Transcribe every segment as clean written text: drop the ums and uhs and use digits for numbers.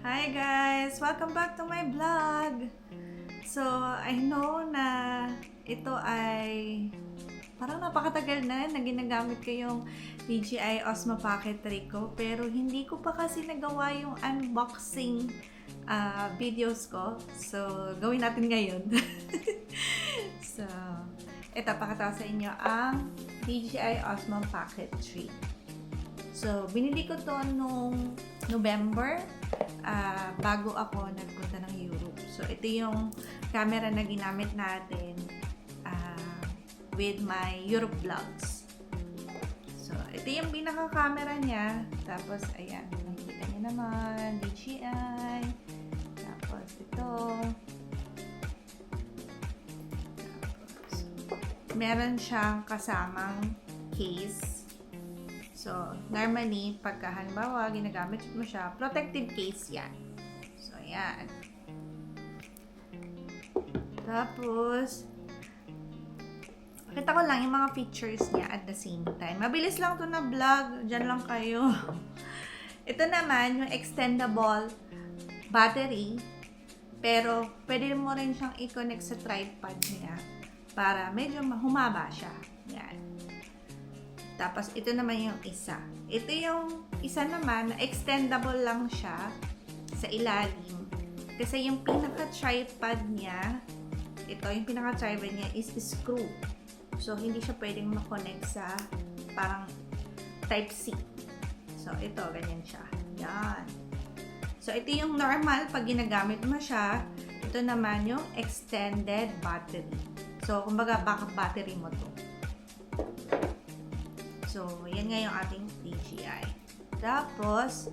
Hi guys! Welcome back to my vlog! So, I know na ito ay parang napakatagal na ginagamit ko yung DJI Osmo Pocket 3 ko, pero hindi ko pa kasi nagawa yung unboxing videos ko. So, gawin natin ngayon. So, ito, pakita sa inyo ang DJI Osmo Pocket 3. So, binili ko to nung November, bago ako nagpunta ng Europe. So, ito yung camera na ginamit natin with my Europe vlogs. So, ito yung pinaka-camera niya. Tapos, ayan, nakikita niyo naman, DJI. Tapos, ito. Tapos, meron siyang kasamang case. So, normally, pagka halimbawa, ginagamit mo siya, protective case yan. So, ayan. Tapos, pakita ko lang yung mga features niya at the same time. Mabilis lang to na vlog. Diyan lang kayo. Ito naman, yung extendable battery. Pero, pwede mo rin siyang i-connect sa tripod niya para medyo humaba siya. Yan. Tapos, ito naman yung isa. Ito yung isa naman na extendable lang siya sa ilalim. Kasi yung pinaka-tripod niya, ito, yung pinaka-tripod niya is screw. So, hindi siya pwedeng makonect sa parang Type-C. So, ito, ganyan siya. Yan. So, ito yung normal pag ginagamit mo siya. Ito naman yung extended battery. So, kumbaga, backup battery mo to. So, yan nga yung ating DJI. Tapos,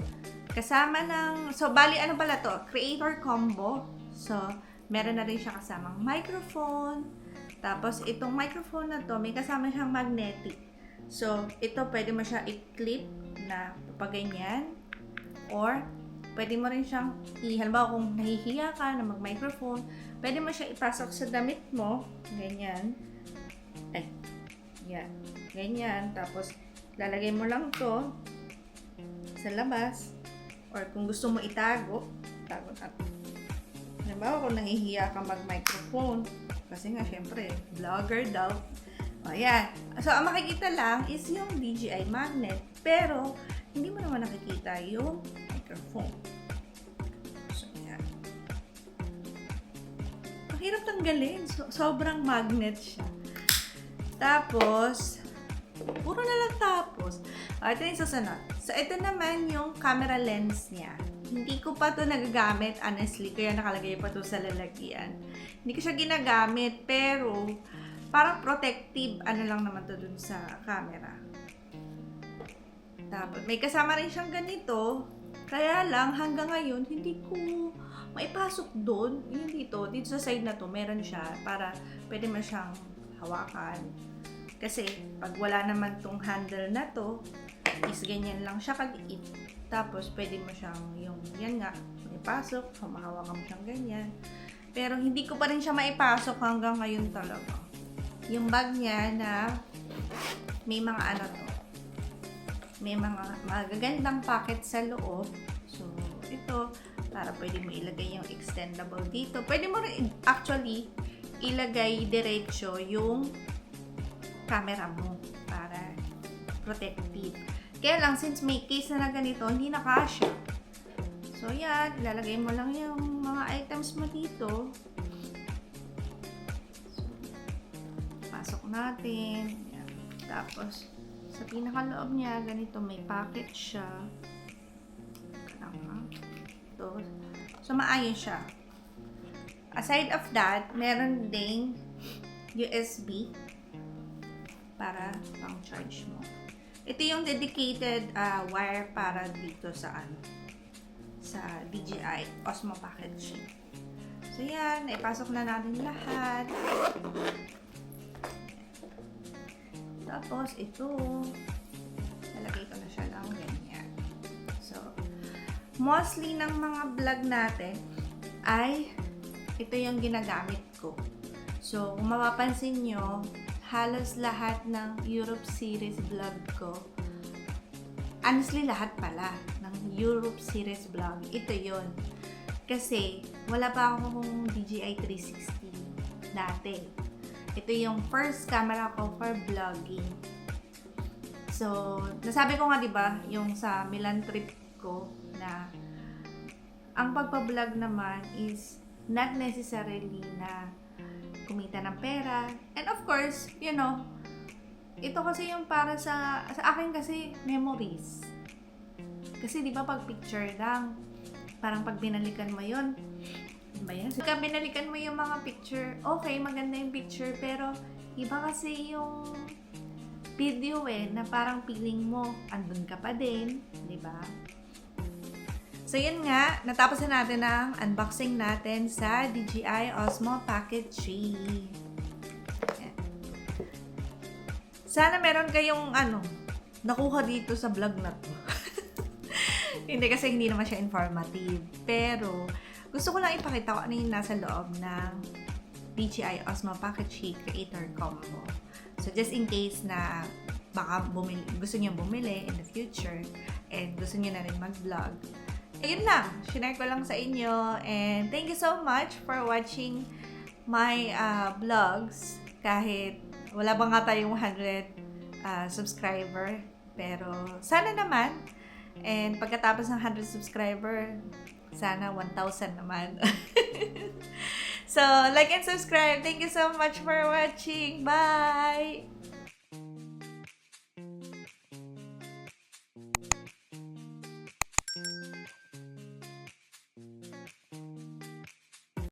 kasama ng... So, bali, ano pala to? Creator combo. So, meron na rin siya kasamang microphone. Tapos, itong microphone na to, may kasama siyang magnetic. So, ito, pwede mo siya i-clip na papaganyan. Or, pwede mo rin siyang, halimbawa kung nahihiya ka na mag-microphone, pwede mo siya ipasok sa damit mo. Ganyan. Ay, yan. Ganyan. Tapos, lalagay mo lang to sa labas. Or kung gusto mo itago, tago natin. Halimbawa, kung nahihiya ka mag-microphone, kasi nga, syempre, vlogger daw. O, yan. So, ang makikita lang is yung DJI magnet. Pero, hindi mo naman nakikita yung microphone. So, yan. Mahirap tanggalin. Sobrang magnet siya. Tapos, puro na lang tapos. Ito yung susunod. So, ito naman yung camera lens niya. Hindi ko pa to nagagamit, honestly. Kaya nakalagay pa to sa lalagyan. Hindi ko siya ginagamit, pero parang protective, ano lang naman to dun sa camera. Tapos, may kasama rin siyang ganito. Kaya lang, hanggang ngayon, hindi ko maipasok doon. Yung dito sa side na to, meron siya para pwede mo siyang hawakan. Kasi, pag wala naman tong handle na to, is ganyan lang siya kaliit. Tapos, pwede mo siyang yung, yan nga, ipasok, humahawakan mo siyang ganyan. Pero, hindi ko pa rin siya maipasok hanggang ngayon talaga. Yung bag niya na may mga ano to, may mga magagandang pocket sa loob. So, ito, para pwede mo ilagay yung extendable dito. Pwede mo rin, actually, ilagay diretso yung camera mo para protective. Kaya lang, since may case na ganito, hindi na kasya. So, yan. Ilalagay mo lang yung mga items mo dito. So, pasok natin. Yan. Tapos, sa pinakaloob niya, ganito, may pocket siya. Ito. So, maayos siya. Aside of that, meron ding USB para pang charge mo. Ito yung dedicated wire para dito sa DJI Osmo Pocket 3. So yan, naipasok na natin lahat. Tapos ito, lalagay ko na siya lang ganyan. So, mostly ng mga vlog natin ay ito yung ginagamit ko. So, kung mapapansin nyo, halos lahat ng Europe series vlog ko honestly, lahat pala ng Europe series vlog, ito yon. Kasi, wala pa akong DJI 360 dati. Ito yung first camera ko for vlogging. So, nasabi ko nga, diba, yung sa Milan trip ko na ang pagpa-vlog naman is not necessarily na kumita ng pera. And of course, you know, ito kasi yung para sa akin kasi memories. Kasi di ba pag picture lang, parang pag binalikan mo yun, ba yan? Pag binalikan mo yung mga picture, okay, maganda yung picture, pero iba kasi yung video na parang feeling mo, andun ka pa din, di ba? So, yun nga, natapos na natin ang unboxing natin sa DJI Osmo Pocket 3. Yan. Sana meron kayong, nakuha dito sa vlog na to. Hindi kasi hindi naman siya informative. Pero, gusto ko lang ipakita ko ano yung nasa loob ng DJI Osmo Pocket 3 Creator Combo. So, just in case na baka gusto niyo bumili in the future and gusto niyo na rin mag-vlog, ayun lang, share ko lang sa inyo. And thank you so much for watching my vlogs. Kahit wala pa nga tayong 100 subscriber. Pero sana naman. And pagkatapos ng 100 subscriber, sana 1,000 naman. So, like and subscribe. Thank you so much for watching. Bye!